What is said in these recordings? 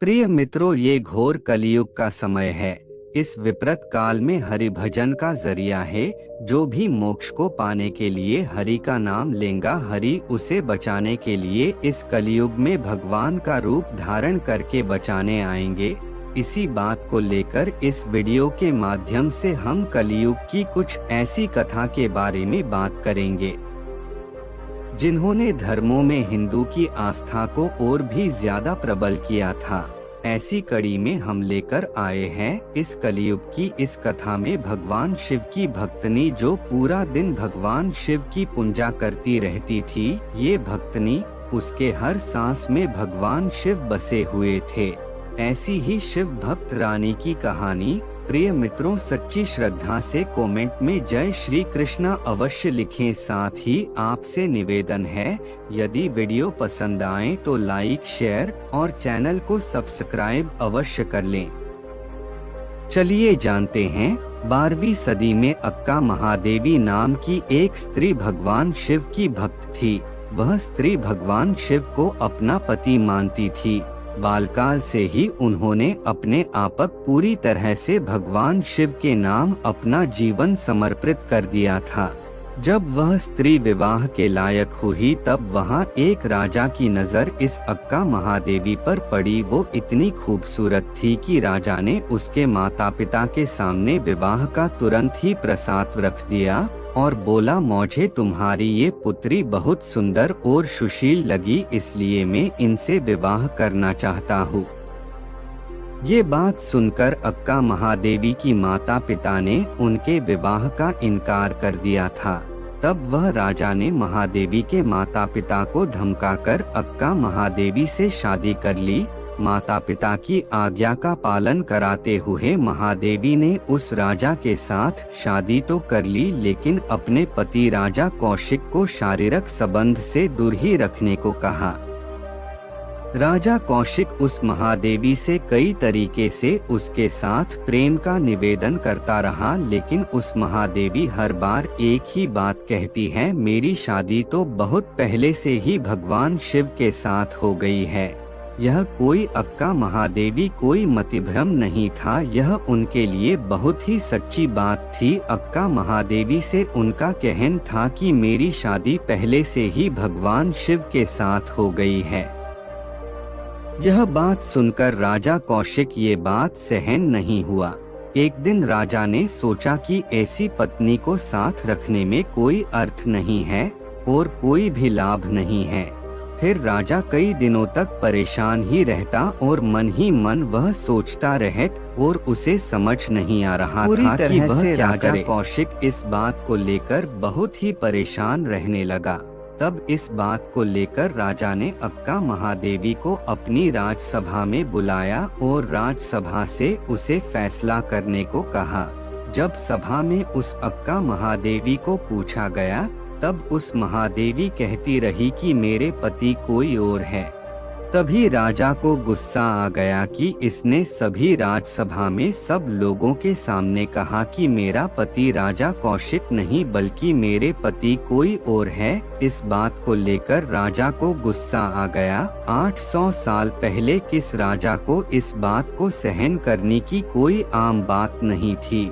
प्रिय मित्रों, ये घोर कलियुग का समय है। इस विपरीत काल में हरि भजन का जरिया है। जो भी मोक्ष को पाने के लिए हरि का नाम लेगा, हरि उसे बचाने के लिए इस कलियुग में भगवान का रूप धारण करके बचाने आएंगे। इसी बात को लेकर इस वीडियो के माध्यम से हम कलियुग की कुछ ऐसी कथा के बारे में बात करेंगे जिन्होंने धर्मों में हिंदू की आस्था को और भी ज्यादा प्रबल किया था। ऐसी कड़ी में हम लेकर आए हैं इस कलियुग की इस कथा में भगवान शिव की भक्तनी, जो पूरा दिन भगवान शिव की पूजा करती रहती थी। ये भक्तनी, उसके हर सांस में भगवान शिव बसे हुए थे। ऐसी ही शिव भक्त रानी की कहानी। प्रिय मित्रों, सच्ची श्रद्धा से कमेंट में जय श्री कृष्णा अवश्य लिखें। साथ ही आपसे निवेदन है, यदि वीडियो पसंद आए तो लाइक, शेयर और चैनल को सब्सक्राइब अवश्य कर लें। चलिए जानते हैं। 12वीं सदी में अक्का महादेवी नाम की एक स्त्री भगवान शिव की भक्त थी। वह स्त्री भगवान शिव को अपना पति मानती थी। बालकाल से ही उन्होंने अपने आपक पूरी तरह से भगवान शिव के नाम अपना जीवन समर्पित कर दिया था। जब वह स्त्री विवाह के लायक हुई, तब वहां एक राजा की नजर इस अक्का महादेवी पर पड़ी। वो इतनी खूबसूरत थी कि राजा ने उसके माता पिता के सामने विवाह का तुरंत ही प्रस्ताव रख दिया और बोला, मुझे तुम्हारी ये पुत्री बहुत सुंदर और सुशील लगी, इसलिए मैं इनसे विवाह करना चाहता हूँ। ये बात सुनकर अक्का महादेवी की माता पिता ने उनके विवाह का इनकार कर दिया था। तब वह राजा ने महादेवी के माता पिता को धमकाकर अक्का महादेवी से शादी कर ली। माता पिता की आज्ञा का पालन कराते हुए महादेवी ने उस राजा के साथ शादी तो कर ली, लेकिन अपने पति राजा कौशिक को शारीरिक संबंध से दूर ही रखने को कहा। राजा कौशिक उस महादेवी से कई तरीके से उसके साथ प्रेम का निवेदन करता रहा, लेकिन उस महादेवी हर बार एक ही बात कहती है, मेरी शादी तो बहुत पहले से ही भगवान शिव के साथ हो गई है। यह कोई अक्का महादेवी कोई मतिभ्रम नहीं था, यह उनके लिए बहुत ही सच्ची बात थी। अक्का महादेवी से उनका कहना था कि मेरी शादी पहले से ही भगवान शिव के साथ हो गई है। यह बात सुनकर राजा कौशिक ये बात सहन नहीं हुआ। एक दिन राजा ने सोचा कि ऐसी पत्नी को साथ रखने में कोई अर्थ नहीं है और कोई भी लाभ नहीं है। फिर राजा कई दिनों तक परेशान ही रहता और मन ही मन वह सोचता रहता और उसे समझ नहीं आ रहा था कि वह क्या करे। राजा कौशिक इस बात को लेकर बहुत ही परेशान रहने लगा। तब इस बात को लेकर राजा ने अक्का महादेवी को अपनी राजसभा में बुलाया और राजसभा से उसे फैसला करने को कहा। जब सभा में उस अक्का महादेवी को पूछा गया, तब उस महादेवी कहती रही कि मेरे पति कोई और है। तभी राजा को गुस्सा आ गया कि इसने सभी राजसभा में सब लोगों के सामने कहा कि मेरा पति राजा कौशिक नहीं बल्कि मेरे पति कोई और है। इस बात को लेकर राजा को गुस्सा आ गया। 800 साल पहले किस राजा को इस बात को सहन करने की कोई आम बात नहीं थी।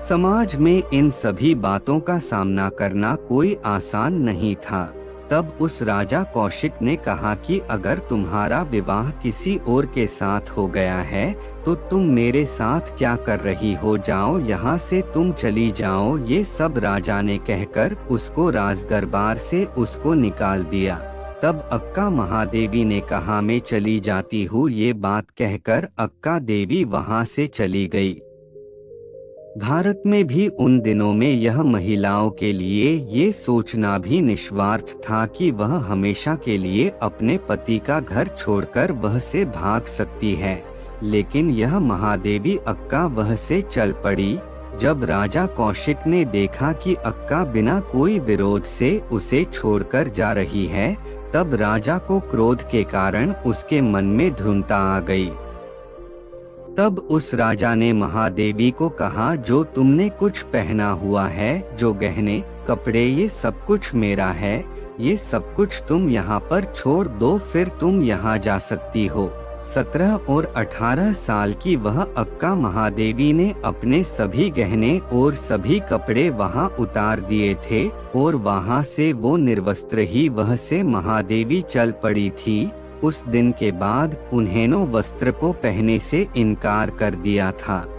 समाज में इन सभी बातों का सामना करना कोई आसान नहीं था। तब उस राजा कौशिक ने कहा कि अगर तुम्हारा विवाह किसी और के साथ हो गया है तो तुम मेरे साथ क्या कर रही हो, जाओ यहाँ से, तुम चली जाओ। ये सब राजा ने कहकर उसको राजदरबार से उसको निकाल दिया। तब अक्का महादेवी ने कहा, मैं चली जाती हूँ। ये बात कहकर अक्का देवी वहाँ से चली गई। भारत में भी उन दिनों में यह महिलाओं के लिए ये सोचना भी निस्वार्थ था कि वह हमेशा के लिए अपने पति का घर छोड़कर वह से भाग सकती है, लेकिन यह महादेवी अक्का वह से चल पड़ी। जब राजा कौशिक ने देखा कि अक्का बिना कोई विरोध से उसे छोड़कर जा रही है, तब राजा को क्रोध के कारण उसके मन में ध्रुवता आ गई। तब उस राजा ने महादेवी को कहा, जो तुमने कुछ पहना हुआ है, जो गहने कपड़े, ये सब कुछ मेरा है। ये सब कुछ तुम यहाँ पर छोड़ दो, फिर तुम यहाँ जा सकती हो। 17 और 18 साल की वह अक्का महादेवी ने अपने सभी गहने और सभी कपड़े वहां उतार दिए थे और वहां से वो निर्वस्त्र ही वह से महादेवी चल पड़ी थी। उस दिन के बाद उन्हें वस्त्र को पहने से इनकार कर दिया था।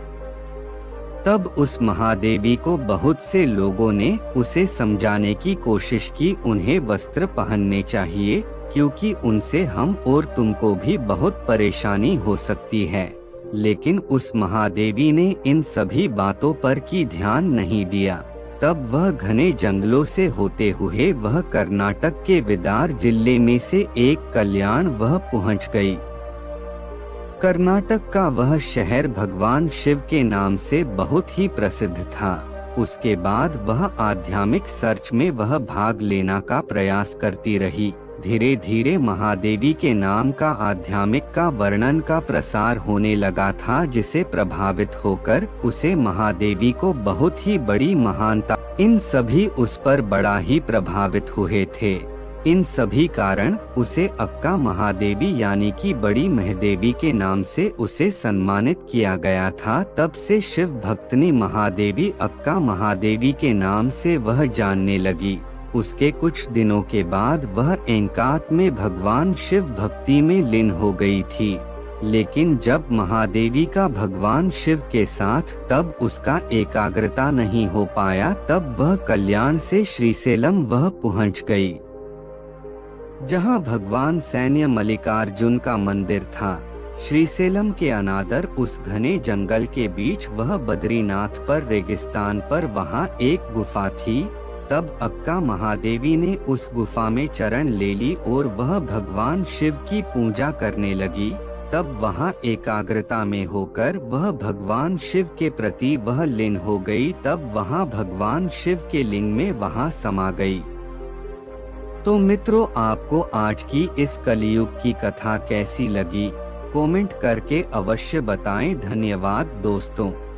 तब उस महादेवी को बहुत से लोगों ने उसे समझाने की कोशिश की उन्हें वस्त्र पहनने चाहिए, क्योंकि उनसे हम और तुमको भी बहुत परेशानी हो सकती है। लेकिन उस महादेवी ने इन सभी बातों पर की ध्यान नहीं दिया। तब वह घने जंगलों से होते हुए वह कर्नाटक के विदार जिले में से एक कल्याण वह पहुंच गई। कर्नाटक का वह शहर भगवान शिव के नाम से बहुत ही प्रसिद्ध था। उसके बाद वह आध्यात्मिक सर्च में वह भाग लेना का प्रयास करती रही। धीरे धीरे महादेवी के नाम का आध्यात्मिक का वर्णन का प्रसार होने लगा था, जिसे प्रभावित होकर उसे महादेवी को बहुत ही बड़ी महानता, इन सभी उस पर बड़ा ही प्रभावित हुए थे। इन सभी कारण उसे अक्का महादेवी यानी कि बड़ी महादेवी के नाम से उसे सम्मानित किया गया था। तब से शिव भक्तनी महादेवी अक्का महादेवी के नाम से वह जानने लगी। उसके कुछ दिनों के बाद वह एकांत में भगवान शिव भक्ति में लीन हो गई थी। लेकिन जब महादेवी का भगवान शिव के साथ तब उसका एकाग्रता नहीं हो पाया। तब वह कल्याण से श्रीशैलम वह पहुंच गई, जहां भगवान सैन्य मल्लिकार्जुन का मंदिर था। श्रीशैलम के अनादर उस घने जंगल के बीच वह बद्रीनाथ पर रेगिस्तान पर वहां एक गुफा थी। तब अक्का महादेवी ने उस गुफा में चरण ले ली और वह भगवान शिव की पूजा करने लगी। तब वहां एकाग्रता में होकर वह भगवान शिव के प्रति वह लीन हो गई। तब वहां भगवान शिव के लिंग में वहां समा गई। तो मित्रों, आपको आज की इस कलियुग की कथा कैसी लगी? कमेंट करके अवश्य बताएं। धन्यवाद दोस्तों।